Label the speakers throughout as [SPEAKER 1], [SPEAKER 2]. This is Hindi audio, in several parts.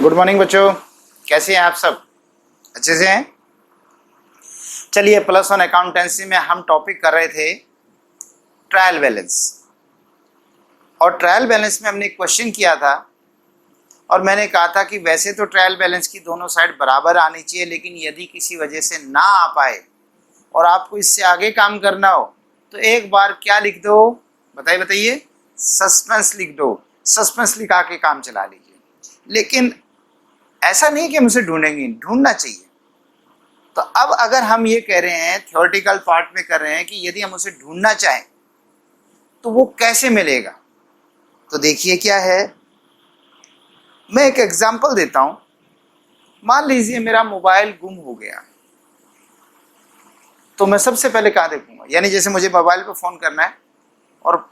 [SPEAKER 1] गुड मॉर्निंग बच्चों, कैसे हैं आप सब? अच्छे से हैं? चलिए, प्लस वन अकाउंटेंसी में हम टॉपिक कर रहे थे ट्रायल बैलेंस। और ट्रायल बैलेंस में हमने एक क्वेश्चन किया था और मैंने कहा था कि वैसे तो ट्रायल बैलेंस की दोनों साइड बराबर आनी चाहिए, लेकिन यदि किसी वजह से ना आ पाए और आपको इससे आगे काम करना हो तो एक बार क्या लिख दो, बताइए, सस्पेंस लिख दो। सस्पेंस लिखा के काम चला लीजिए। लेकिन ऐसा नहीं कि हम उसे ढूंढेंगे, ढूंढना चाहिए। तो अब अगर हम ये कह रहे हैं, थ्योरेटिकल पार्ट में कर रहे हैं कि यदि हम उसे ढूंढना चाहें तो वो कैसे मिलेगा, तो देखिए क्या है। मैं एक एग्जांपल देता हूं। मान लीजिए मेरा मोबाइल गुम हो गया, तो मैं सबसे पहले कहाँ देखूंगा? यानी जैसे मुझे मोबाइल पे फोन करना है और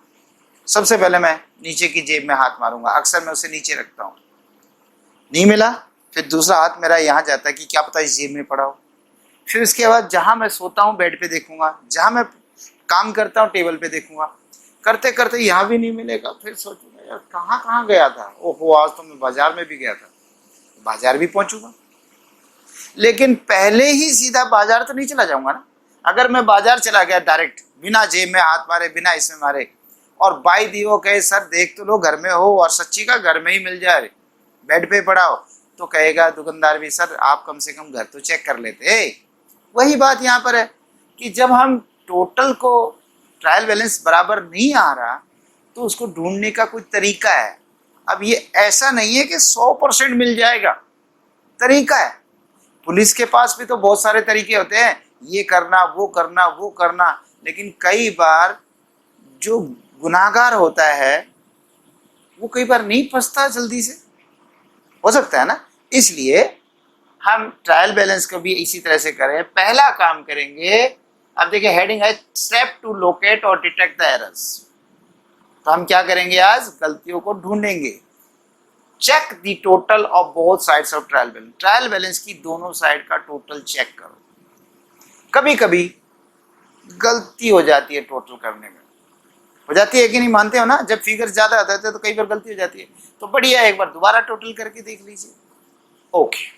[SPEAKER 1] सबसे पहले मैं नीचे की जेब में हाथ मारूंगा। अक्सर मैं उसे नीचे रखता हूँ, नहीं मिला, फिर दूसरा हाथ मेरा यहाँ जाता है कि क्या पता इस जेब में पड़ा हो। फिर उसके बाद जहाँ मैं सोता हूँ बेड पे देखूंगा, जहाँ मैं काम करता हूँ टेबल पे देखूंगा। करते करते यहाँ भी नहीं मिलेगा, फिर सोचूंगा यार कहाँ कहाँ गया था। ओहो, आज तो मैं बाजार में भी गया था, बाजार भी पहुंचूंगा। लेकिन पहले ही सीधा बाजार तो नहीं चला जाऊंगा ना। अगर मैं बाजार चला गया डायरेक्ट, बिना जेब में हाथ मारे, बिना इसमें मारे, और बाई दी वो कहे सर देख तो लो घर में हो, और सच्ची का घर में ही मिल जाए, बेड पे पड़ा हो, तो कहेगा दुकानदार भी सर आप कम से कम घर तो चेक कर लेते। वही बात यहाँ पर है कि जब हम टोटल को ट्रायल बैलेंस बराबर नहीं आ रहा तो उसको ढूंढने का कोई तरीका है। अब ये ऐसा नहीं है कि 100% मिल जाएगा, तरीका है। पुलिस के पास भी तो बहुत सारे तरीके होते हैं, ये करना वो करना वो करना, लेकिन कई बार जो गुनाहगार होता है वो कई बार नहीं फंसता जल्दी से, हो सकता है ना। इसलिए हम ट्रायल बैलेंस को भी इसी तरह से करें। पहला काम करेंगे, अब देखिए हेडिंग है स्टेप टू लोकेट और डिटेक्ट द एरर्स। तो हम क्या करेंगे? आज गलतियों को ढूंढेंगे। Check the total of both sides of trial balance. Trial balance की दोनों साइड का टोटल चेक करो। कभी कभी गलती हो जाती है, टोटल करने में हो जाती है कि नहीं, मानते हो ना? जब फिगर ज्यादा आता है तो कई बार गलती हो जाती है, तो बढ़िया एक बार दोबारा टोटल करके देख लीजिए। ओके।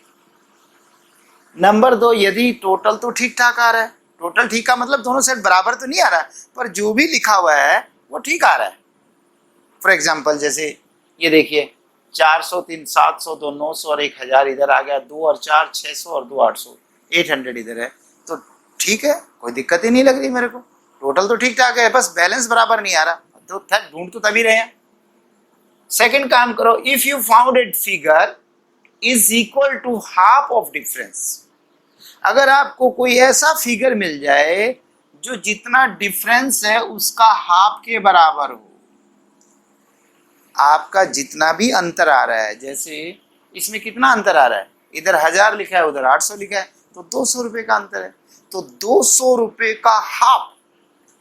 [SPEAKER 1] नंबर 2, यदि टोटल तो ठीक ठाक आ रहा है, टोटल ठीक का मतलब दोनों साइड बराबर तो नहीं आ रहा, पर जो भी लिखा हुआ है वो ठीक आ रहा है। फॉर एग्जांपल जैसे ये देखिए, 400, 3, 700, 2, 900 और 1000 इधर आ गया, 2 और 4 600 और 2 800, 800 इधर है, तो ठीक है, कोई दिक्कत ही नहीं लग रही मेरे को। टोटल तो ठीक ठाक है, बस बैलेंस बराबर नहीं आ रहा, तो ढूंढ तो तभी रहे हैं। सेकंड काम करो, if you found it figure is equal to half of difference. अगर आपको कोई ऐसा फिगर मिल जाए जो जितना डिफरेंस है उसका हाफ के बराबर हो, आपका जितना भी अंतर आ रहा है, जैसे इसमें कितना अंतर आ रहा है, इधर 1000 लिखा है उधर 800 लिखा है, तो 200 रुपए का अंतर है। तो 200 रुपए का हाफ,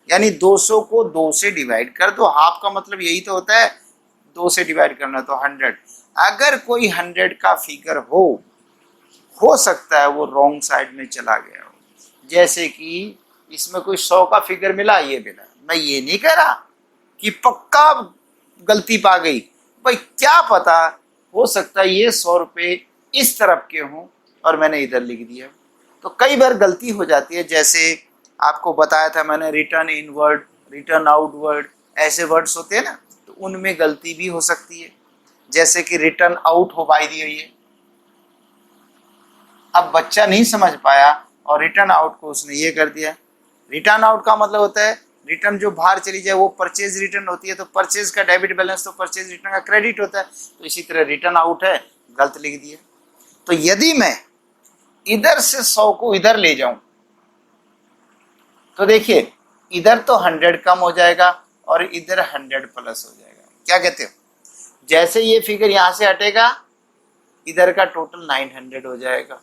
[SPEAKER 1] यानी 200 को 2 से डिवाइड कर दो। हाफ का मतलब यही तो होता है, 2 से डिवाइड करना, तो 100। अगर कोई 100 का फिगर हो सकता है वो रॉन्ग साइड में चला गया हो। जैसे कि इसमें कोई 100 का फिगर मिला, ये मिला, मैं ये नहीं कह रहा कि पक्का गलती पा गई भाई, क्या पता, हो सकता है ये 100 रुपए इस तरफ के हों और मैंने इधर लिख दिया। तो कई बार गलती हो जाती है, जैसे आपको बताया था मैंने, रिटर्न इनवर्ड, रिटर्न आउटवर्ड, ऐसे वर्ड्स होते हैं ना, तो उनमें गलती भी हो सकती है। जैसे कि रिटर्न आउट हो बाई दी हुई है, अब बच्चा नहीं समझ पाया और रिटर्न आउट को उसने ये कर दिया। रिटर्न आउट का मतलब होता है रिटर्न जो बाहर चली जाए, वो परचेज रिटर्न होती है, तो परचेज का डेबिट बैलेंस तो परचेज रिटर्न का क्रेडिट होता है, तो इसी तरह रिटर्न आउट है, गलत लिख दिया। तो यदि मैं इधर से 100 को इधर ले जाऊं तो देखिए इधर तो 100 कम हो जाएगा और इधर 100 प्लस हो जाएगा। क्या कहते हो? जैसे ये फिगर यहां से हटेगा, इधर का टोटल 900 हो जाएगा,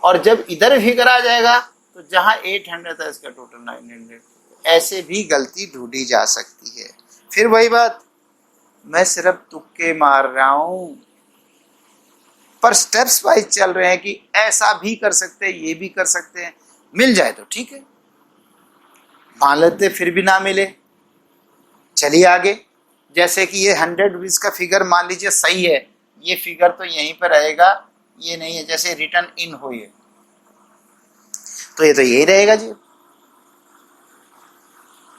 [SPEAKER 1] और जब इधर फिगर आ जाएगा तो जहां 800 था इसका टोटल 900। ऐसे भी गलती ढूंढी जा सकती है। फिर वही बात, मैं सिर्फ तुक्के मार रहा हूं, पर स्टेप्स वाइज चल रहे हैं कि ऐसा भी कर सकते हैं, ये भी कर सकते हैं। मिल जाए तो ठीक है, मान लेते फिर भी ना मिले, चलिए आगे। जैसे कि ये 100 रुपीज का फिगर मान लीजिए सही है, ये फिगर तो यहीं पर रहेगा, ये नहीं है, जैसे रिटर्न इन हो ये, तो ये तो यही रहेगा जी।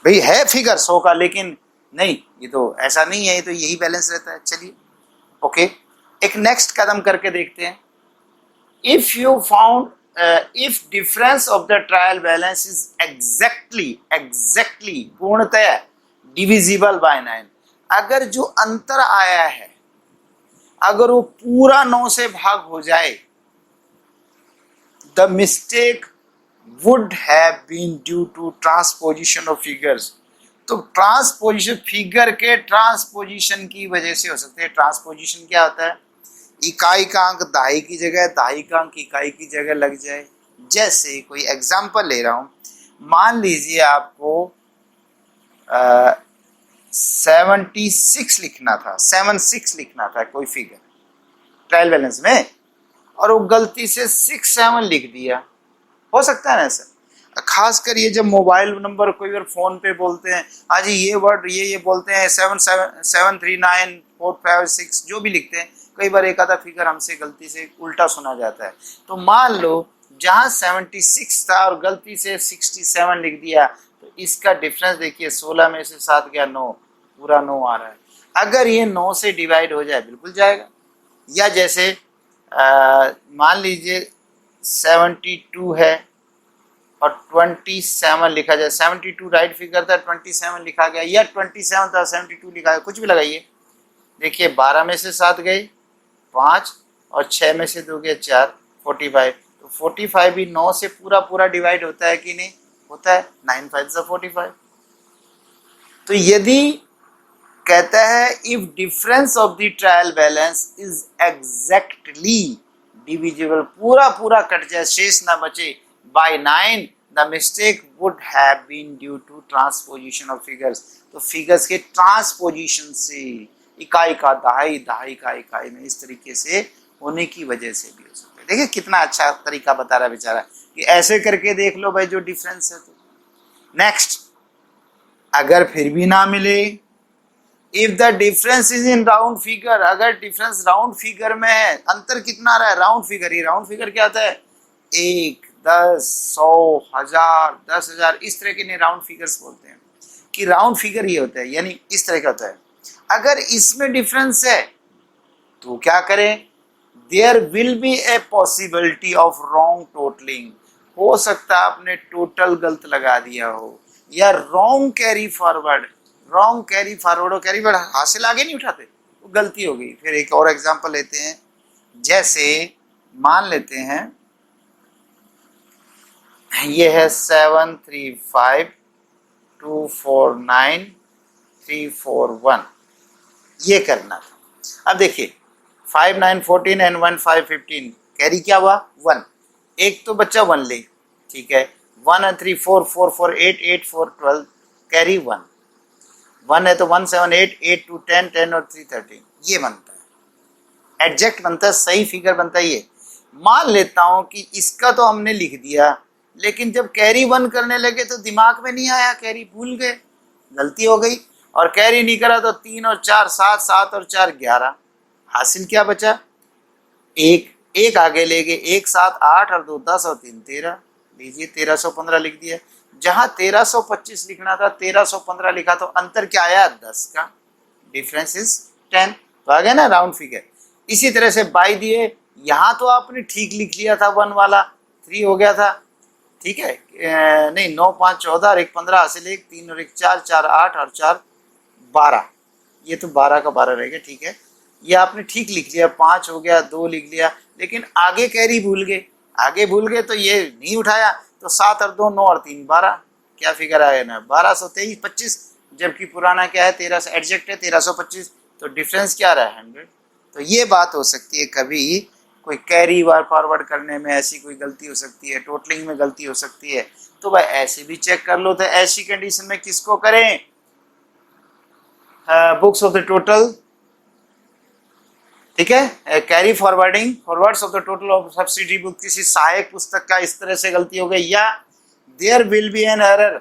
[SPEAKER 1] भाई है फिगर 100 का, लेकिन नहीं, ये तो ऐसा नहीं है, ये तो यही बैलेंस रहता है। चलिए ओके, एक नेक्स्ट कदम करके देखते हैं। If you found if difference of the trial balance is exactly पूर्णतः डिविजिबल बाय 9, अगर जो अंतर आया है अगर वो पूरा 9 से भाग हो जाए, the mistake would have been due to transposition of figures, तो ट्रांसपोजिशन फिगर के ट्रांसपोजिशन की वजह से हो सकते हैं। ट्रांसपोजिशन क्या होता है? इकाई का अंक दहाई की जगह, दहाई का अंक इकाई की जगह लग जाए। जैसे कोई एग्जांपल ले रहा हूं, मान लीजिए आपको 76 लिखना था, 76 लिखना था कोई फिगर ट्रायल बैलेंस में, और वो गलती से 67 लिख दिया। हो सकता है ना ऐसा, खासकर ये जब मोबाइल नंबर कोई बार फोन पे बोलते हैं, हाँ जी ये वर्ड ये बोलते हैं 7739456 जो भी लिखते हैं, कई बार एक आधा फिगर हमसे गलती से उल्टा सुना जाता है। तो मान लो जहाँ 76 था और गलती से 67 लिख दिया, तो इसका डिफरेंस देखिए, 16 में से 7 गया 9, पूरा 9 आ रहा है। अगर ये 9 से डिवाइड हो जाए बिल्कुल जाएगा। या जैसे मान लीजिए 72 है और 27 लिखा जाए, 72 राइट फिगर था, 27 लिखा गया, या 27 था 72 लिखा गया, कुछ भी लगाइए। देखिए 12 में से 7 गए 5 और 6 में से 2 गए 4, 45। तो 45 भी 9 से पूरा डिवाइड होता है कि नहीं? होता है। 9 5 से 45। तो यदि कहता है if difference of the trial balance is exactly divisible, पूरा कट जाए, शेष ना बचे, by 9, the mistake would have been due to transposition of figures, तो फिगर्स के ट्रांसपोजिशन से, इकाई का दहाई, दहाई का इकाई में, इस तरीके से होने की वजह से भी हो सकता है। देखिए कितना अच्छा तरीका बता रहा है बेचारा कि ऐसे करके देख लो भाई जो डिफरेंस है। तो नेक्स्ट, अगर फिर भी ना मिले, if the difference is in round figure, अगर डिफरेंस राउंड फिगर में है, अंतर कितना रहा है? Round figure. ये राउंड फिगर क्या होता है? 1, 10, 100, 1000, 10,000, इस तरह के राउंड फिगर्स बोलते हैं कि राउंड फिगर ये होता है, यानी इस तरह का होता है। अगर इसमें डिफरेंस है तो क्या करें? There will be a possibility of wrong totaling, हो सकता है आपने टोटल गलत लगा दिया हो, या wrong carry forward, wrong carry forward और कैरी फॉरवर्ड हासिल आगे नहीं उठाते, वो गलती हो गई। फिर एक और एग्जांपल लेते हैं, जैसे मान लेते हैं ये है 735249341, ये करना था। अब देखिए 5 9 14 एंड 1 5 15, कैरी क्या हुआ? 1, एक तो बच्चा 1 ले, ठीक है। 1 and 3 4 4 4 8 8 4 12, कैरी 1 है तो 1 7 8 8 2 10 10 और 3 13, ये बनता है, एग्जैक्ट बनता है, सही फिगर बनता है ये। मान लेता हूं कि इसका तो हमने लिख दिया, लेकिन जब कैरी 1 करने लगे तो दिमाग में नहीं आया, कैरी भूल गए, गलती हो गई, और कैरी नहीं करा तो 3 और 4 7, 7 और 4 11, हासिल क्या बचा? एक आगे ले गए, 1 7 8 और 2 10 और 3 13, लीजिए 1315 लिख दिया। जहां 1325 लिखना था 1315 लिखा, तो अंतर क्या आया? 10 का, डिफरेंस इज 10, तो आ गया ना राउंड फिगर। इसी तरह से बाई दिए, यहाँ तो आपने ठीक लिख लिया था, 1 वाला 3 हो गया था, ठीक है, नहीं 9 5 14 और 1 15 हासिल, 1 3 और 1 4 4 8 और 4 12, ये तो 12 का 12 रहेगा, ठीक है, ये आपने ठीक लिख लिया। 5 हो गया, 2 लिख लिया, लेकिन आगे कैरी भूल गए, तो ये नहीं उठाया, तो 7 और 2 9 और 3 12, क्या फिगर आया ना? 1223 25, जबकि पुराना क्या है? 1300, एडजेक्ट है 1325, तो डिफरेंस क्या रहा है? 100। तो ये बात हो सकती है, कभी कोई कैरी बार फॉरवर्ड करने में ऐसी कोई गलती हो सकती है, टोटलिंग में गलती हो सकती है, तो भाई ऐसे भी चेक कर लो। तो ऐसी कंडीशन में किसको करें? बुक्स ऑफ द टोटल, ठीक है, carry forwarding, forwards of the total of subsidy book, किसी सहायक पुस्तक का इस तरह से गलती हो गई, या there will be an error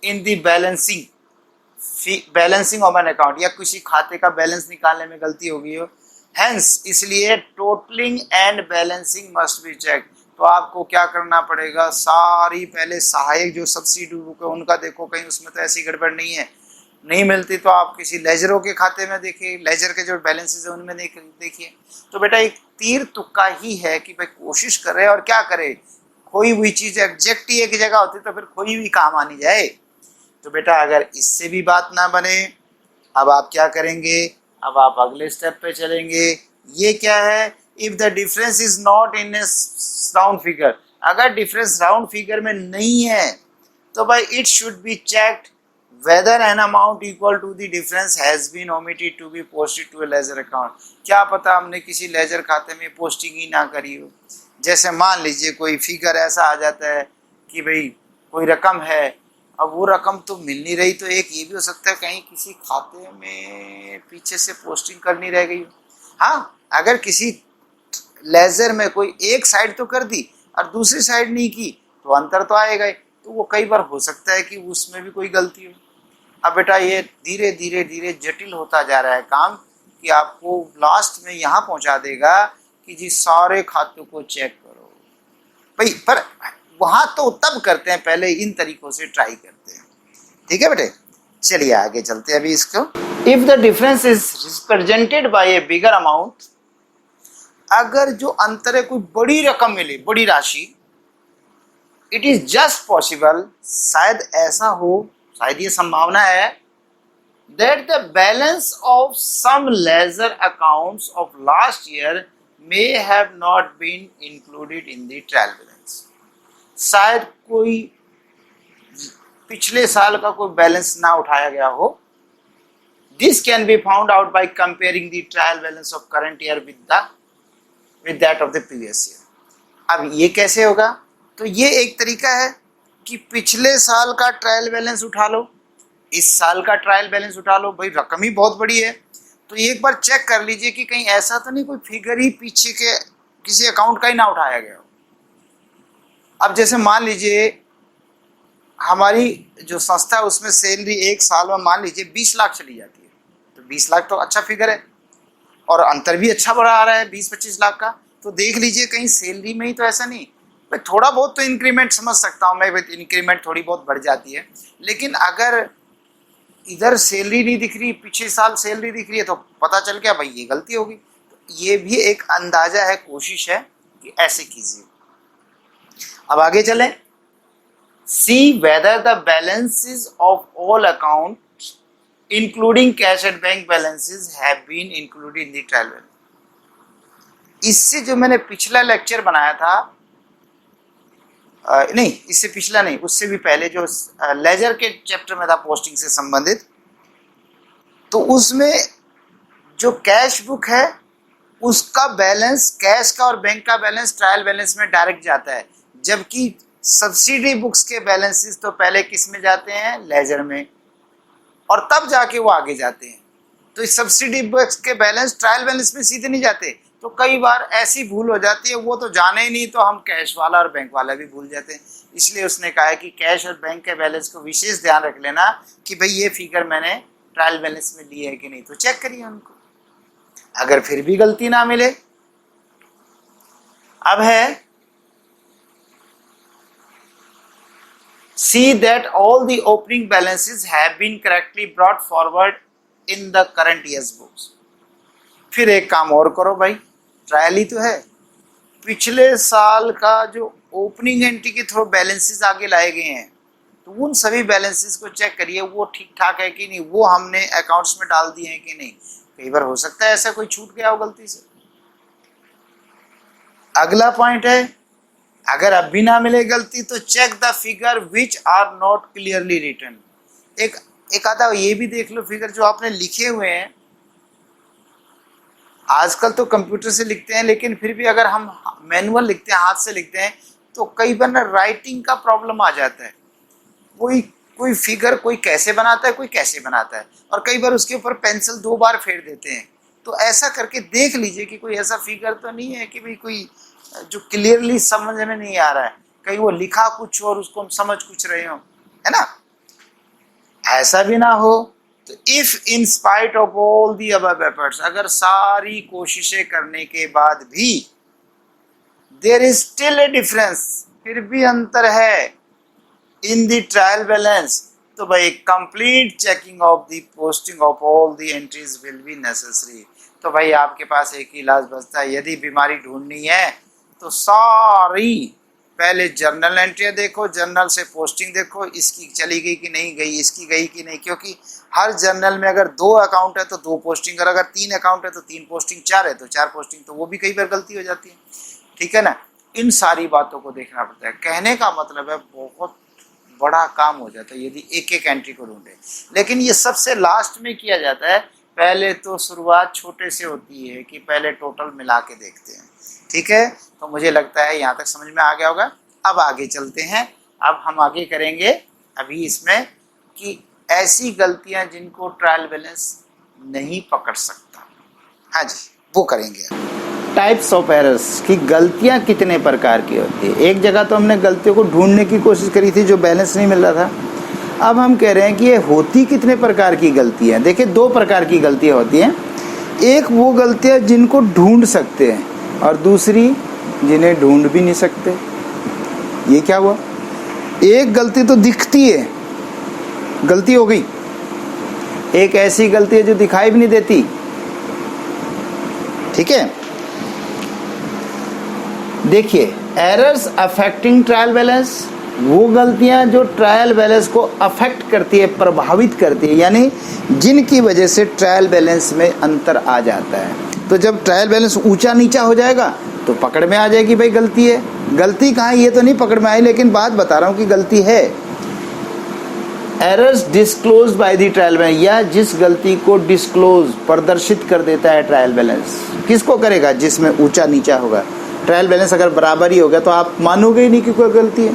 [SPEAKER 1] in the balancing of an account, या किसी खाते का बैलेंस निकालने में गलती हो गई हो, हेंस इसलिए totaling and balancing must be check. तो आपको क्या करना पड़ेगा, सारी पहले सहायक जो सब्सिडी बुक है उनका देखो, कहीं उसमें तो ऐसी गड़बड़ नहीं है। नहीं मिलती तो आप किसी लेजरों के खाते में देखिए, लेजर के जो बैलेंसेस है उनमें देखिए। तो बेटा एक तीर तुक्का ही है कि भाई कोशिश करे और क्या करे, कोई हुई चीज एग्जैक्ट ही एक जगह होती तो फिर कोई भी काम आनी जाए। तो बेटा अगर इससे भी बात ना बने, अब आप क्या करेंगे, अब आप अगले स्टेप पे चलेंगे। ये क्या है, if the difference is not in A round figure, अगर डिफरेंस राउंड फिगर में नहीं है तो भाई it should be checked whether an amount equal to the difference has been omitted to be posted to a ledger account। क्या पता हमने किसी लेजर खाते में पोस्टिंग ही ना करी हो। जैसे मान लीजिए कोई फिगर ऐसा आ जाता है कि भाई कोई रकम है, अब वो रकम तो मिल नहीं रही, तो एक ये भी हो सकता है कहीं किसी खाते में पीछे से पोस्टिंग करनी रह गई। हाँ, अगर किसी लेजर में कोई एक साइड तो कर दी और दूसरी साइड नहीं की तो अंतर तो आएगा ही। तो वो कई बार हो सकता है कि उसमें भी कोई गलती हो। अब बेटा ये धीरे धीरे धीरे जटिल होता जा रहा है काम, कि आपको लास्ट में यहाँ पहुंचा देगा कि जी सारे खातों को चेक करो भाई। पर वहां तो तब करते हैं, पहले इन तरीकों से ट्राई करते हैं। ठीक है बेटे, चलिए आगे चलते हैं अभी इसको। If the difference is represented by A bigger amount, अगर जो अंतर है कोई बड़ी रकम मिले, बड़ी राशि, इट इज जस्ट पॉसिबल, शायद ऐसा हो, शायद ये संभावना है, that the balance of some ledger accounts of last year may have not been included in the trial balance. शायद कोई पिछले साल का कोई बैलेंस ना उठाया गया हो। This can be found out by comparing the trial balance of current year with that of the previous year. अब ये कैसे होगा, तो ये एक तरीका है कि पिछले साल का ट्रायल बैलेंस उठा लो, इस साल का ट्रायल बैलेंस उठा लो, भाई रकम ही बहुत बड़ी है, तो एक बार चेक कर लीजिए कि कहीं ऐसा तो नहीं कोई फिगर ही पीछे के किसी अकाउंट का ही ना उठाया गया हो। अब जैसे मान लीजिए हमारी जो संस्था है उसमें सैलरी एक साल में मान लीजिए 20 लाख चली जाती है, तो 20 लाख तो अच्छा फिगर है और अंतर भी अच्छा बढ़ा आ रहा है 20-25 लाख का। तो देख लीजिए कहीं सैलरी में ही तो ऐसा नहीं, भाई थोड़ा बहुत तो इंक्रीमेंट समझ सकता हूँ मैं, इंक्रीमेंट थोड़ी बहुत बढ़ जाती है, लेकिन अगर इधर सैलरी नहीं दिख रही, पिछले साल सैलरी दिख रही है, तो पता चल गया भाई ये गलती होगी। तो ये भी एक अंदाजा है, कोशिश है कि ऐसे कीजिए। अब आगे चलें। See whether the balances of all account including cash and bank balances have been included in the trial balance. इससे जो मैंने पिछला लेक्चर बनाया था, नहीं इससे पिछला नहीं, उससे भी पहले जो लेजर के चैप्टर में था पोस्टिंग से संबंधित, तो उसमें जो कैश बुक है उसका बैलेंस, कैश का और बैंक का बैलेंस ट्रायल बैलेंस में डायरेक्ट जाता है, जबकि सब्सिडी बुक्स के बैलेंसेस तो पहले किस में जाते हैं, लेजर में, और तब जाके वो आगे जाते हैं। तो इस सब्सिडी बुक्स के बैलेंस ट्रायल बैलेंस में सीधे नहीं जाते, तो कई बार ऐसी भूल हो जाती है, वो तो जाने ही नहीं तो हम कैश वाला और बैंक वाला भी भूल जाते हैं। इसलिए उसने कहा है कि कैश और बैंक के बैलेंस को विशेष ध्यान रख लेना कि भाई ये फिगर मैंने ट्रायल बैलेंस में ली है कि नहीं, तो चेक करिए उनको। अगर फिर भी गलती ना मिले, अब है see that all the opening balances have been correctly brought forward in the current year's books। फिर एक काम और करो भाई, ट्रायल ही तो है, पिछले साल का जो ओपनिंग एंट्री के थ्रू बैलेंसेस आगे लाए गए हैं, तो उन सभी बैलेंसेस को चेक करिए वो ठीक ठाक है कि नहीं, वो हमने अकाउंट्स में डाल दिए हैं कि नहीं। कई बार हो सकता है ऐसा कोई छूट गया हो गलती से। अगला पॉइंट है, अगर अब भी ना मिले गलती तो check the figure which are not clearly written. एक आता ये भी देख लो, फिगर जो आपने लिखे हुए हैं, आजकल तो कंप्यूटर से लिखते हैं, लेकिन फिर भी अगर हम मैनुअल लिखते हैं, हाथ से लिखते हैं, तो कई बार ना राइटिंग का प्रॉब्लम आ जाता है। कोई फिगर कोई कैसे बनाता है, कोई कैसे बनाता है, और कई बार उसके ऊपर पेंसिल 2 बार फेर देते हैं। तो ऐसा करके देख लीजिए कि कोई ऐसा फिगर तो नहीं है कि भाई कोई जो क्लियरली समझ में नहीं आ रहा है, कहीं वो लिखा कुछ और उसको हम समझ कुछ रहे हो, है ना। ऐसा भी ना हो तो if in spite of all the above efforts, अगर सारी कोशिशें करने के बाद भी there is still a difference, फिर भी अंतर है इन द ट्रायल बैलेंस, तो भाई complete checking of the posting of all the entries will be necessary. तो भाई आपके पास एक ही इलाज बचता है, यदि बीमारी ढूंढनी है तो सारी पहले जर्नल एंट्रियाँ देखो, जर्नल से पोस्टिंग देखो, इसकी चली गई कि नहीं गई, इसकी गई कि नहीं, क्योंकि हर जर्नल में अगर 2 अकाउंट है तो 2 पोस्टिंग, और अगर 3 अकाउंट है तो 3 पोस्टिंग, 4 है तो 4 पोस्टिंग, तो वो भी कई बार गलती हो जाती है। ठीक है ना, इन सारी बातों को देखना पड़ता है। कहने का मतलब है बहुत बड़ा काम हो जाता है यदि एक एक एंट्री को ढूंढे, लेकिन ये सबसे लास्ट में किया जाता है। पहले तो शुरुआत छोटे से होती है कि पहले टोटल मिला के देखते हैं। ठीक है, तो मुझे लगता है यहाँ तक समझ में आ गया होगा। अब आगे चलते हैं, अब हम आगे करेंगे अभी इसमें कि ऐसी गलतियां जिनको ट्रायल बैलेंस नहीं पकड़ सकता। हाँ जी, वो करेंगे। टाइप्स ऑफ एरर्स की गलतियां कितने प्रकार की होती है। एक जगह तो हमने गलतियों को ढूंढने की कोशिश करी थी जो बैलेंस नहीं मिल रहा था। अब हम कह रहे हैं कि ये होती कितने प्रकार की गलतियां। देखिए 2 प्रकार की गलतियां होती हैं, एक वो गलतियां जिनको ढूंढ सकते हैं और दूसरी जिन्हें ढूंढ भी नहीं सकते। ये क्या हुआ, एक गलती तो दिखती है, गलती हो गई, एक ऐसी गलती है जो दिखाई भी नहीं देती। ठीक है, देखिए एरर्स अफेक्टिंग ट्रायल बैलेंस, वो गलतियां जो ट्रायल बैलेंस को अफेक्ट करती है, प्रभावित करती है, यानी जिनकी वजह से ट्रायल बैलेंस में अंतर आ जाता है। तो जब ट्रायल बैलेंस ऊंचा नीचा हो जाएगा तो पकड़ में आ जाएगी भाई गलती है। गलती कहाँ है ये तो नहीं पकड़ में आई, लेकिन बात बता रहा हूँ कि गलती है। Errors disclose by the trial balance, या जिस गलती को डिस्क्लोज प्रदर्शित कर देता है ट्रायल बैलेंस, किसको करेगा, जिसमें ऊंचा नीचा होगा। ट्रायल बैलेंस अगर बराबर ही हो गया तो आप मानोगे ही नहीं कि कोई गलती है,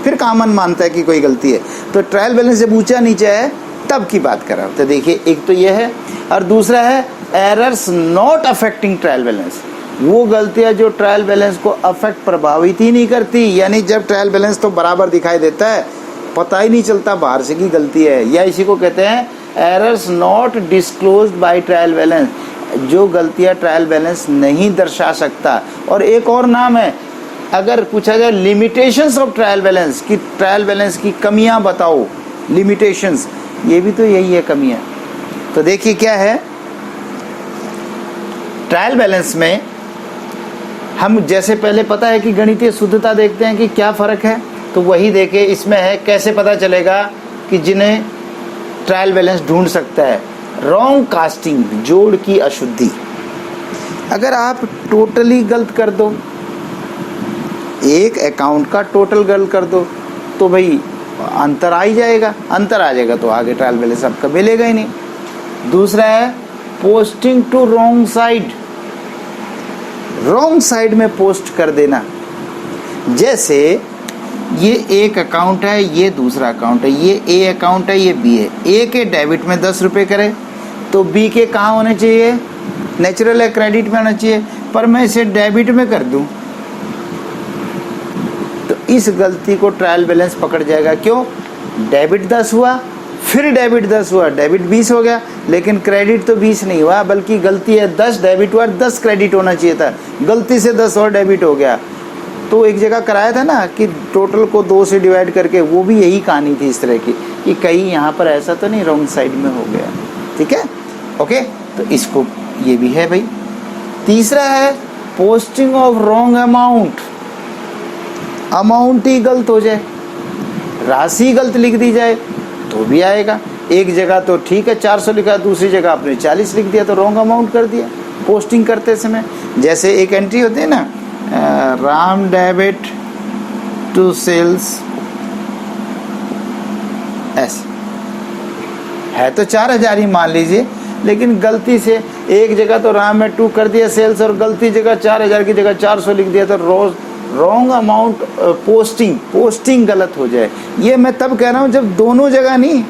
[SPEAKER 1] फिर कहाँ मन मानता है कि कोई गलती है। तो ट्रायल बैलेंस जब ऊंचा नीचा है तब की बात कर रहा हूँ। तो देखिए एक तो ये है, और दूसरा है errors not affecting trial balance, वो गलतियाँ जो ट्रायल बैलेंस को अफेक्ट प्रभावित ही नहीं करती, यानी जब ट्रायल बैलेंस तो बराबर दिखाई देता है, पता ही नहीं चलता बाहर से की गलती है, या इसी को कहते हैं errors not disclosed by trial balance, जो गलतियां ट्रायल बैलेंस नहीं दर्शा सकता। और एक और नाम है, अगर पूछा जाए लिमिटेशंस ऑफ ट्रायल बैलेंस, कि ट्रायल बैलेंस की कमियां बताओ, लिमिटेशंस, ये भी तो यही है कमियां। तो देखिए क्या है, ट्रायल बैलेंस में हम जैसे पहले पता है कि गणितीय शुद्धता देखते हैं कि क्या फर्क है, तो वही देखे इसमें है, कैसे पता चलेगा कि जिन्हें ट्रायल बैलेंस ढूंढ सकता है। रॉन्ग कास्टिंग, जोड़ की अशुद्धि, अगर आप टोटली गलत कर दो, एक अकाउंट का टोटल गलत कर दो, तो भाई अंतर आ ही जाएगा, अंतर आ जाएगा तो आगे ट्रायल बैलेंस आपका मिलेगा ही नहीं। दूसरा है posting to wrong side, wrong side में पोस्ट कर देना। जैसे ये एक अकाउंट है, ये दूसरा अकाउंट है, ये ए अकाउंट है, ये बी है। ए के डेबिट में 10 रुपये करे तो बी के कहाँ होने चाहिए, नेचुरल है क्रेडिट में होना चाहिए, पर मैं इसे डेबिट में कर दूं तो इस गलती को ट्रायल बैलेंस पकड़ जाएगा। क्यों, डेबिट 10 हुआ, फिर डेबिट 10 हुआ, डेबिट 20 हो गया, लेकिन क्रेडिट तो 20 नहीं हुआ, बल्कि गलती है 10 डेबिट हुआ, 10 क्रेडिट होना चाहिए था, गलती से 10 और डेबिट हो गया। तो एक जगह कराया था ना कि टोटल को 2 से डिवाइड करके, वो भी यही कहानी थी इस तरह की कि कहीं यहाँ पर ऐसा तो नहीं रॉन्ग साइड में हो गया। ठीक है, ओके, तो इसको ये भी है भाई। तीसरा है posting of wrong amount, amount ही गलत हो जाए, राशि गलत लिख दी जाए तो भी आएगा। एक जगह तो ठीक है 400 लिखा, दूसरी जगह आपने 40 लिख दिया तो रॉन्ग अमाउंट कर दिया पोस्टिंग करते समय। जैसे एक एंट्री होती है ना, राम डेबिट टू सेल्स, ऐसे है तो 4000 ही मान लीजिए, लेकिन गलती से एक जगह तो राम में 2 कर दिया सेल्स और गलती जगह 4000 की जगह 400 लिख दिया, तो रोज रॉन्ग अमाउंट पोस्टिंग गलत हो जाए। ये मैं तब कह रहा हूँ जब दोनों जगह नहीं,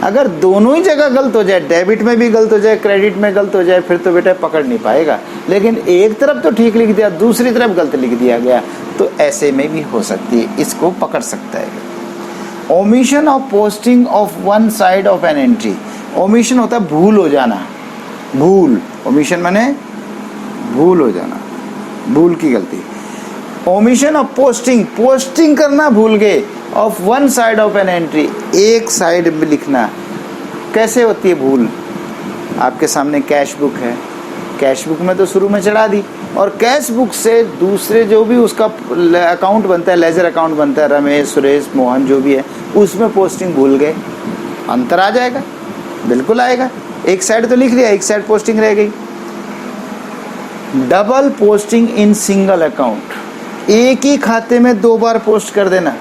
[SPEAKER 1] अगर दोनों ही जगह गलत हो जाए, डेबिट में भी गलत हो जाए, क्रेडिट में गलत हो जाए, फिर तो बेटा पकड़ नहीं पाएगा। लेकिन एक तरफ तो ठीक लिख दिया, दूसरी तरफ गलत लिख दिया गया, तो ऐसे में भी हो सकती है, इसको पकड़ सकता है। Omission of posting of one side of an entry, omission होता है भूल हो जाना, भूल, ओमिशन माने भूल हो जाना, भूल की गलती। ओमिशन ऑफ पोस्टिंग, पोस्टिंग करना भूल गए, of one side of an entry, एक साइड में लिखना। कैसे होती है भूल? आपके सामने कैश बुक है, कैश बुक में तो शुरू में चढ़ा दी, और कैश बुक से दूसरे जो भी उसका अकाउंट बनता है, लेजर अकाउंट बनता है, रमेश, सुरेश, मोहन जो भी है, उसमें पोस्टिंग भूल गए, अंतर आ जाएगा, बिल्कुल आएगा। एक साइड तो लिख लिया, एक साइड पोस्टिंग रह गई। Double posting in single account, एक ही खाते में 2 बार पोस्ट कर देना।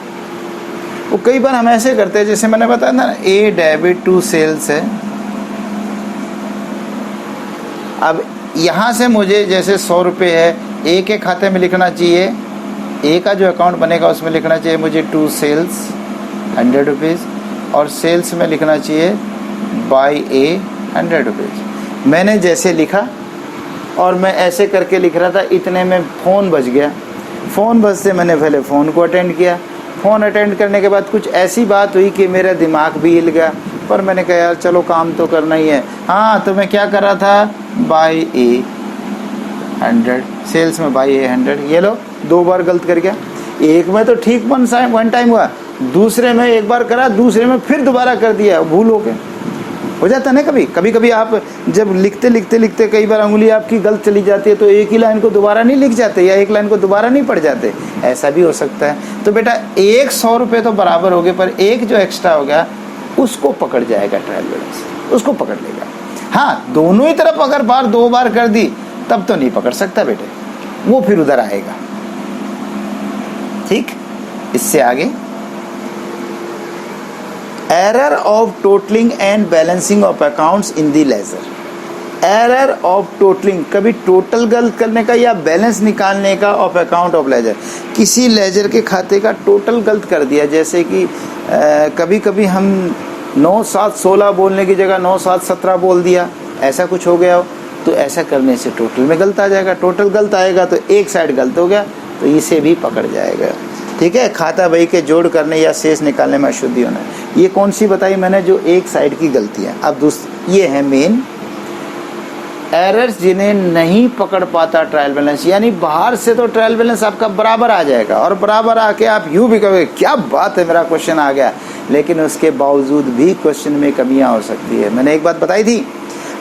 [SPEAKER 1] वो कई बार हम ऐसे करते हैं, जैसे मैंने बताया ना, ए डेबिट टू सेल्स है। अब यहाँ से मुझे जैसे 100 रुपये है, ए के खाते में लिखना चाहिए, ए का जो अकाउंट बनेगा उसमें लिखना चाहिए मुझे टू सेल्स 100 रुपीज़, और सेल्स में लिखना चाहिए बाई ए 100 रुपीज़। मैंने जैसे लिखा और मैं ऐसे करके लिख रहा था, इतने में फ़ोन बज गया। फ़ोन बजते मैंने पहले फ़ोन को अटेंड किया। फ़ोन अटेंड करने के बाद कुछ ऐसी बात हुई कि मेरा दिमाग भी हिल गया, पर मैंने कहा यार चलो काम तो करना ही है। हाँ, तो मैं क्या कर रहा था, बाई ए 100, सेल्स में बाई ए 100। ये लो 2 बार गलत कर गया। एक में तो ठीक वन टाइम हुआ, दूसरे में एक बार करा, दूसरे में फिर दोबारा कर दिया, भूल हो जाता है ना। कभी कभी आप जब लिखते कई बार उंगली आपकी गलत चली जाती है, तो एक ही लाइन को दोबारा नहीं लिख जाते, या एक लाइन को दोबारा नहीं पढ़ जाते, ऐसा भी हो सकता है। तो बेटा 100 रुपये तो बराबर हो गए, पर एक जो एक्स्ट्रा हो गया उसको पकड़ जाएगा ट्रायल बैलेंस, उसको पकड़ लेगा। हाँ, दोनों ही तरफ अगर 2 बार कर दी तब तो नहीं पकड़ सकता बेटे, वो फिर उधर आएगा। ठीक, इससे आगे error of totaling and balancing of accounts in the ledger. Error of totaling, कभी टोटल गलत करने का या बैलेंस निकालने का ऑफ अकाउंट ऑफ लेजर। किसी लेजर के खाते का टोटल गलत कर दिया, जैसे कि कभी कभी हम 9-7-16 बोलने की जगह 9-7-17 बोल दिया, ऐसा कुछ हो गया हो, तो ऐसा करने से टोटल में गलत आ जाएगा। टोटल गलत आएगा तो एक साइड गलत हो गया, तो इसे भी पकड़ जाएगा। ठीक है, खाता बही के जोड़ करने या शेष निकालने में अशुद्धि होना। ये कौन सी बताई मैंने, जो एक साइड की गलती है। अब ये है मेन एरर्स जिन्हें नहीं पकड़ पाता ट्रायल बैलेंस, यानी बाहर से तो ट्रायल बैलेंस आपका बराबर आ जाएगा, और बराबर आके आप यूँ भी कहोगे क्या बात है मेरा क्वेश्चन आ गया, लेकिन उसके बावजूद भी क्वेश्चन में कमियां हो सकती है। मैंने एक बात बताई थी,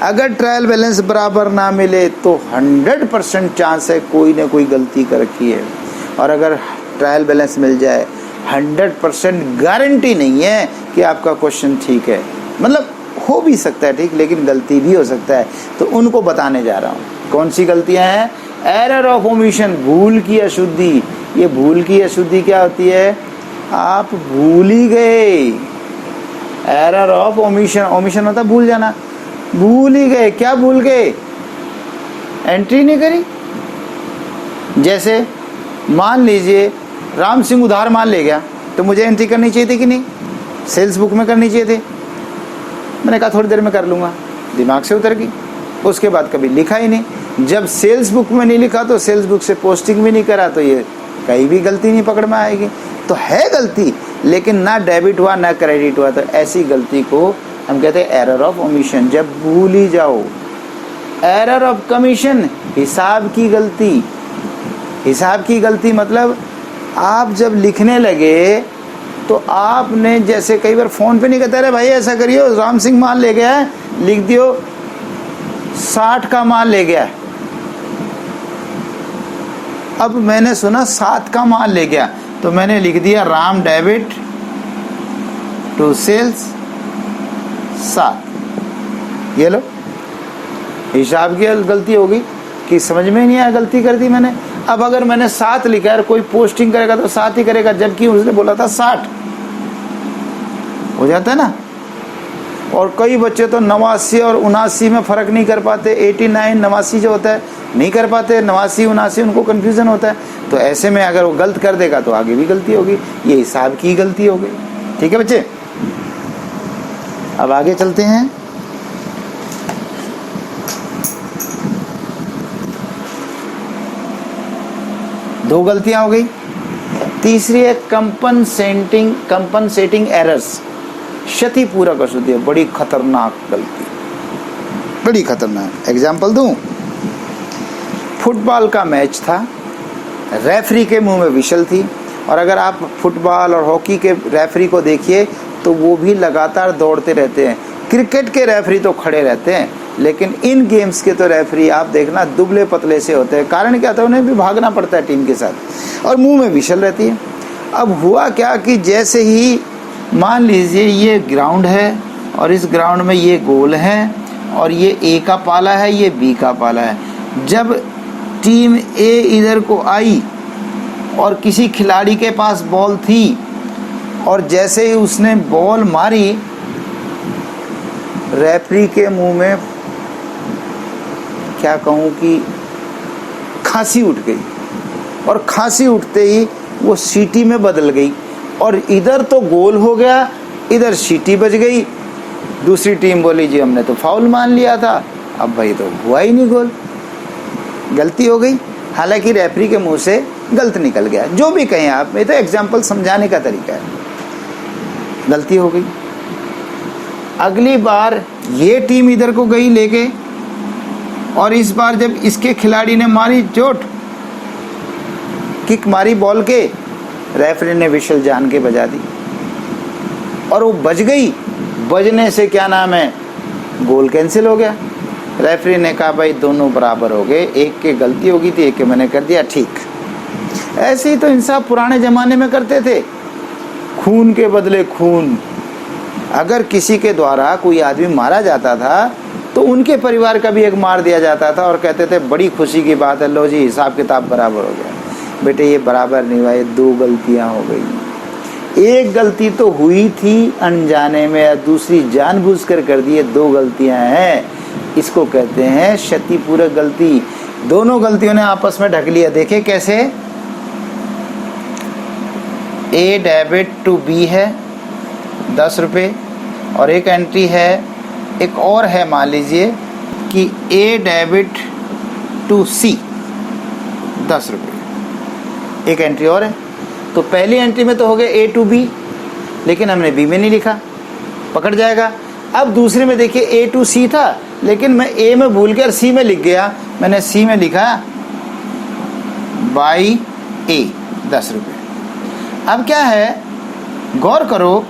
[SPEAKER 1] अगर ट्रायल बैलेंस बराबर ना मिले तो 100% चांस है कोई ना कोई गलती कर रखी है, और अगर ट्रायल बैलेंस मिल जाए 100% गारंटी नहीं है कि आपका क्वेश्चन ठीक है। मतलब हो भी सकता है ठीक, लेकिन गलती भी हो सकता है, तो उनको बताने जा रहा हूँ। कौन सी गलतियाँ हैं? एरर ऑफ ओमिशन, भूल की अशुद्धि। ये भूल की अशुद्धि क्या होती है? आप भूल ही गए। एरर ऑफ ओमिशन, ओमिशन होता भूल जाना, भूल ही गए। क्या भूल गए? एंट्री नहीं करी। जैसे मान लीजिए राम सिंह उधार माल ले गया, तो मुझे एंट्री करनी चाहिए थी कि नहीं? सेल्स बुक में करनी चाहिए थी। मैंने कहा थोड़ी देर में कर लूँगा, दिमाग से उतर गई। उसके बाद कभी लिखा ही नहीं। जब सेल्स बुक में नहीं लिखा तो सेल्स बुक से पोस्टिंग भी नहीं करा, तो ये कहीं भी गलती नहीं पकड़ में आएगी। तो है गलती, लेकिन ना डेबिट हुआ ना क्रेडिट हुआ, तो ऐसी गलती को हम कहते हैं एरर ऑफ ओमिशन, जब भूल ही जाओ। एरर ऑफ कमीशन, हिसाब की गलती। हिसाब की गलती मतलब आप जब लिखने लगे तो आपने जैसे कई बार फोन पे नहीं कहते अरे भाई ऐसा करियो राम सिंह माल ले गया है, लिख दियो 60 का माल ले गया। अब मैंने सुना 7 का माल ले गया, तो मैंने लिख दिया राम डेबिट टू सेल्स 7। ये लो, हिसाब की गलती हो गई कि समझ में नहीं आया, गलती कर दी मैंने। अब अगर मैंने 7 लिखा है, कोई पोस्टिंग करेगा तो 7 ही करेगा, जबकि उसने बोला था 60। हो जाता है ना। और कई बच्चे तो 89 और 79 में फ़र्क नहीं कर पाते। 89 89 जो होता है नहीं कर पाते, 89 79 उनको कन्फ्यूज़न होता है। तो ऐसे में अगर वो गलत कर देगा तो आगे भी गलती होगी। ये हिसाब की गलती हो गई। ठीक है बच्चे, अब आगे चलते हैं। दो गलतियां हो गई। तीसरी है कंपनसेटिंग एरर्स। क्षतिपूरक अशुद्धि है, बड़ी खतरनाक गलती, बड़ी खतरनाक। एग्जाम्पल दूं, फुटबॉल का मैच था, रेफरी के मुंह में विशल थी, और अगर आप फुटबॉल और हॉकी के रेफरी को देखिए तो वो भी लगातार दौड़ते रहते हैं। क्रिकेट के रेफरी तो खड़े रहते हैं, लेकिन इन गेम्स के तो रेफरी आप देखना दुबले पतले से होते हैं। कारण क्या था, उन्हें भी भागना पड़ता है टीम के साथ, और मुंह में विशल रहती है। अब हुआ क्या कि जैसे ही मान लीजिए ये ग्राउंड है और इस ग्राउंड में ये गोल है और ये ए का पाला है, ये बी का पाला है। जब टीम ए इधर को आई और किसी खिलाड़ी के पास बॉल थी, और जैसे ही उसने बॉल मारी, रेफरी के मुंह में क्या कहूँ कि खांसी उठ गई, और खांसी उठते ही वो सीटी में बदल गई, और इधर तो गोल हो गया, इधर सीटी बज गई। दूसरी टीम बोली जी हमने तो फाउल मान लिया था, अब भाई तो हुआ ही नहीं गोल, गलती हो गई। हालांकि रेफरी के मुंह से गलत निकल गया, जो भी कहें आप, ये तो एग्जाम्पल समझाने का तरीका है, गलती हो गई। अगली बार ये टीम इधर को गई लेके, और इस बार जब इसके खिलाड़ी ने मारी चोट, किक मारी बॉल के, रेफरी ने विशल जान के बजा दी, और वो बज गई। बजने से क्या नाम है, गोल कैंसिल हो गया। रेफरी ने कहा भाई दोनों बराबर हो गए, एक के गलती होगी थी, एक के मैंने कर दिया ठीक। ऐसे ही तो इंसाफ पुराने जमाने में करते थे, खून के बदले खून। अगर किसी के द्वारा कोई आदमी मारा जाता था तो उनके परिवार का भी एक मार दिया जाता था, और कहते थे बड़ी खुशी की बात है, लो जी हिसाब किताब बराबर हो गया। बेटे ये बराबर नहीं हुआ, ये दो गलतियां हो गई। एक गलती तो हुई थी अनजाने में, या दूसरी जानबूझकर कर दी, दो गलतियां हैं। इसको कहते हैं क्षतिपूरक गलती। दोनों गलतियों ने आपस में ढक लिया। देखे कैसे, ए डेबिट टू बी है 10 रुपये, और एक एंट्री है, एक और है, मान लीजिए कि ए डेबिट टू सी 10 रुपये, एक एंट्री और है। तो पहली एंट्री में तो हो गया ए टू बी, लेकिन हमने बी में नहीं लिखा, पकड़ जाएगा। अब दूसरे में देखिए ए टू सी था, लेकिन मैं ए में भूल कर सी में लिख गया, मैंने सी में लिखा बाई ए 10 रुपये। अब क्या है, गौर करो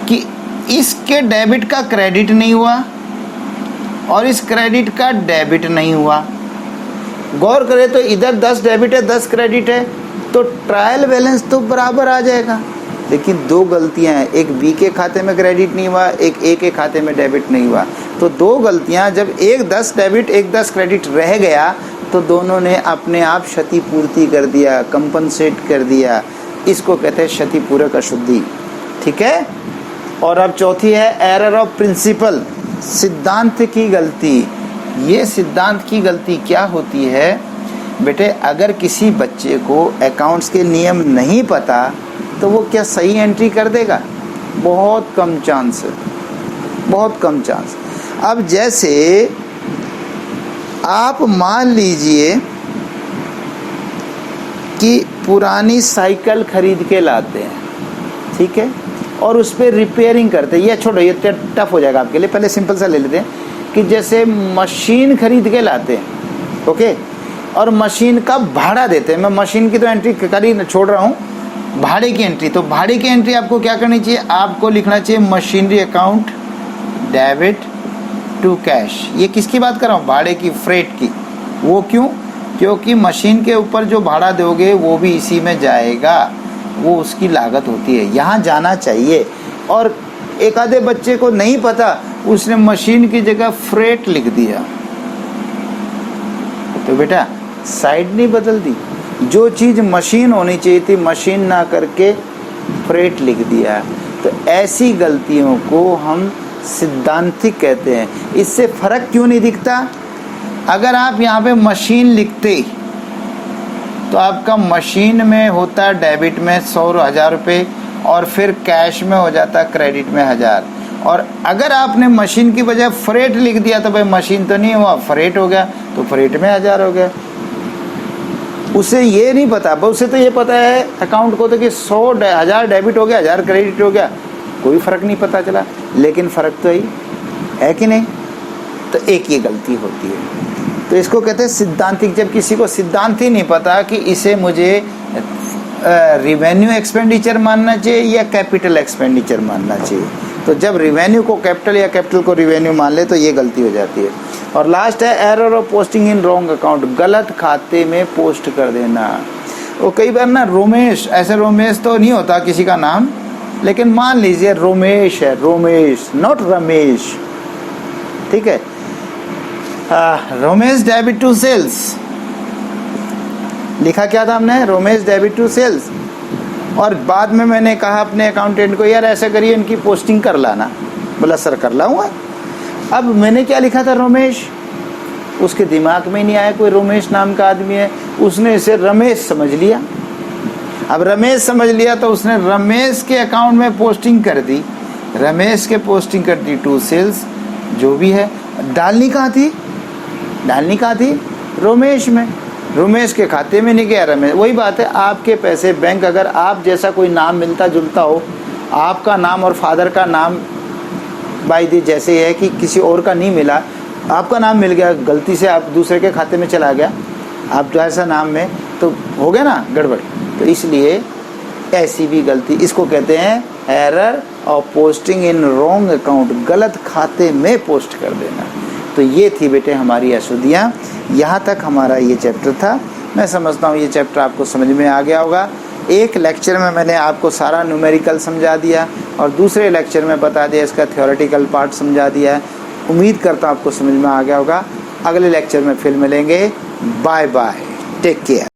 [SPEAKER 1] कि इसके डेबिट का क्रेडिट नहीं हुआ और इस क्रेडिट का डेबिट नहीं हुआ। गौर करें तो इधर 10 डेबिट है 10 क्रेडिट है, तो ट्रायल बैलेंस तो बराबर आ जाएगा। लेकिन दो गलतियां हैं, एक बी के खाते में क्रेडिट नहीं हुआ, एक ए के खाते में डेबिट नहीं हुआ। तो दो गलतियां, जब एक 10 डेबिट एक 10 क्रेडिट रह गया तो दोनों ने अपने आप क्षतिपूर्ति कर दिया, कंपनसेट कर दिया। इसको कहते हैं क्षतिपूरक अशुद्धि। ठीक है। और अब चौथी है एरर ऑफ प्रिंसिपल, सिद्धांत की गलती। ये सिद्धांत की गलती क्या होती है बेटे, अगर किसी बच्चे को अकाउंट्स के नियम नहीं पता तो वो क्या सही एंट्री कर देगा? बहुत कम चांस है, बहुत कम चांस। अब जैसे आप मान लीजिए कि पुरानी साइकिल खरीद के लाते हैं, ठीक है, और उस पर रिपेयरिंग करते हैं। ये छोड़ो, ये टफ हो जाएगा आपके लिए, पहले सिंपल सा ले लेते हैं कि जैसे मशीन खरीद के लाते हैं, ओके, और मशीन का भाड़ा देते हैं। मैं मशीन की तो एंट्री कर ही छोड़ रहा हूँ, भाड़े की एंट्री। तो भाड़े की एंट्री आपको क्या करनी चाहिए? आपको लिखना चाहिए machinery account debit to cash. ये किसकी बात कर रहा हूँ? भाड़े की, फ्रेट की। वो क्यों? क्योंकि मशीन के ऊपर जो भाड़ा दोगे वो भी इसी में जाएगा, वो उसकी लागत होती है, यहाँ जाना चाहिए। और एक आधे बच्चे को नहीं पता, उसने मशीन की जगह फ्रेट लिख दिया, तो बेटा साइड नहीं बदल दी। जो चीज़ मशीन होनी चाहिए थी मशीन ना करके फ्रेट लिख दिया। तो ऐसी गलतियों को हम सिद्धांतिक कहते हैं। इससे फर्क क्यों नहीं दिखता? अगर आप यहाँ पे मशीन लिखते तो आपका मशीन में होता डेबिट में 100 रुपये और फिर कैश में हो जाता क्रेडिट में 1000। और अगर आपने मशीन की बजाय फ्रेट लिख दिया तो भाई मशीन तो नहीं हुआ, फ्रेट हो गया, तो फ्रेट में 1000 हो गया। उसे ये नहीं पता, उसे तो ये पता है अकाउंट को तो कि 1000 डेबिट हो गया 1000 क्रेडिट हो गया, कोई फ़र्क नहीं पता चला, लेकिन फ़र्क तो है कि नहीं? तो एक ये गलती होती है। तो इसको कहते हैं सिद्धांतिक। जब किसी को सिद्धांत ही नहीं पता कि इसे मुझे रिवेन्यू एक्सपेंडिचर मानना चाहिए या कैपिटल एक्सपेंडिचर मानना चाहिए, तो जब रिवेन्यू को कैपिटल या कैपिटल को रिवेन्यू मान ले तो ये गलती हो जाती है। और लास्ट है error of posting in wrong account, गलत खाते में पोस्ट कर देना। वो कई बार ना रोमेश, ऐसे रोमेश तो नहीं होता किसी का नाम, लेकिन मान लीजिए रोमेश है, रोमेश नॉट रमेश, ठीक है। रोमेश डेबिट टू सेल्स लिखा क्या था हमने, रोमेश डेबिट टू सेल्स, और बाद में मैंने कहा अपने अकाउंटेंट को यार ऐसा करिए इनकी पोस्टिंग कर लाना। बोला सर कर लाऊंगा। अब मैंने क्या लिखा था रोमेश, उसके दिमाग में नहीं आया कोई रोमेश नाम का आदमी है, उसने इसे रमेश समझ लिया। अब रमेश समझ लिया तो उसने रमेश के अकाउंट में पोस्टिंग कर दी, रमेश के पोस्टिंग कर दी टू सेल्स, जो भी है। डालनी कहाँ थी, डालनी कहाँ थी, रोमेश में, रोमेश के खाते में नहीं गया रमेश। वही बात है, आपके पैसे बैंक, अगर आप जैसा कोई नाम मिलता जुलता हो, आपका नाम और फादर का नाम बाई दी जैसे है कि किसी और का नहीं मिला, आपका नाम मिल गया, गलती से आप दूसरे के खाते में चला गया आप जैसा नाम में, तो हो गया ना गड़बड़। तो इसलिए ऐसी भी गलती, इसको कहते हैं error of posting in wrong account, गलत खाते में पोस्ट कर देना। तो ये थी बेटे हमारी अशुद्धियाँ। यहाँ तक हमारा ये चैप्टर था। मैं समझता हूँ ये चैप्टर आपको समझ में आ गया होगा। एक लेक्चर में मैंने आपको सारा न्यूमेरिकल समझा दिया और दूसरे लेक्चर में बता दिया इसका थ्योरेटिकल पार्ट समझा दिया है। उम्मीद करता हूँ आपको समझ में आ गया होगा। अगले लेक्चर में फिर मिलेंगे। Bye bye, take care.